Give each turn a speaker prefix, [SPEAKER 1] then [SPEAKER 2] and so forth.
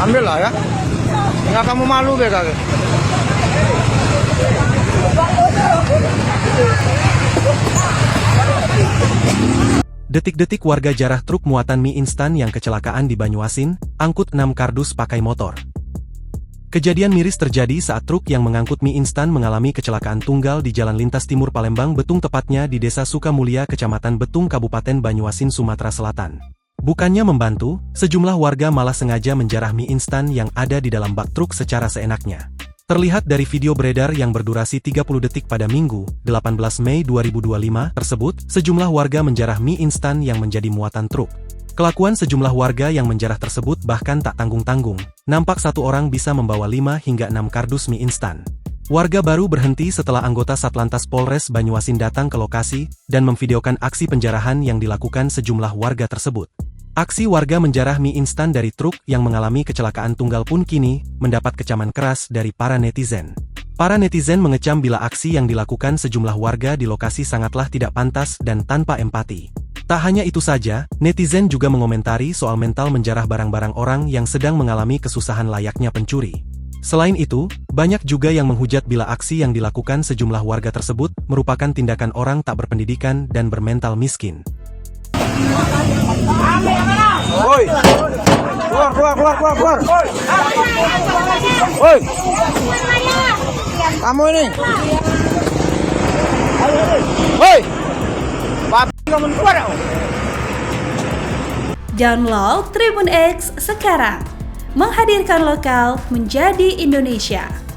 [SPEAKER 1] Ambil lah ya. Nggak kamu malu be kakek.
[SPEAKER 2] Detik-detik warga jarah truk muatan mie instan yang kecelakaan di Banyuasin, angkut 6 kardus pakai motor. Kejadian miris terjadi saat truk yang mengangkut mie instan mengalami kecelakaan tunggal di Jalan Lintas Timur Palembang Betung, tepatnya di Desa Sukamulya, Kecamatan Betung, Kabupaten Banyuasin, Sumatera Selatan. Bukannya membantu, sejumlah warga malah sengaja menjarah mie instan yang ada di dalam bak truk secara seenaknya. Terlihat dari video beredar yang berdurasi 30 detik pada Minggu, 18 Mei 2025 tersebut, sejumlah warga menjarah mie instan yang menjadi muatan truk. Kelakuan sejumlah warga yang menjarah tersebut bahkan tak tanggung-tanggung. Nampak satu orang bisa membawa 5 hingga 6 kardus mie instan. Warga baru berhenti setelah anggota Satlantas Polres Banyuasin datang ke lokasi dan memvideokan aksi penjarahan yang dilakukan sejumlah warga tersebut. Aksi warga menjarah mie instan dari truk yang mengalami kecelakaan tunggal pun kini mendapat kecaman keras dari para netizen. Para netizen mengecam bila aksi yang dilakukan sejumlah warga di lokasi sangatlah tidak pantas dan tanpa empati. Tak hanya itu saja, netizen juga mengomentari soal mental menjarah barang-barang orang yang sedang mengalami kesusahan layaknya pencuri. Selain itu, banyak juga yang menghujat bila aksi yang dilakukan sejumlah warga tersebut merupakan tindakan orang tak berpendidikan dan bermental miskin.
[SPEAKER 1] Woi, keluar. Woi, kamu ini. Woi, kamu keluar.
[SPEAKER 3] Download Tribun X sekarang, menghadirkan lokal menjadi Indonesia.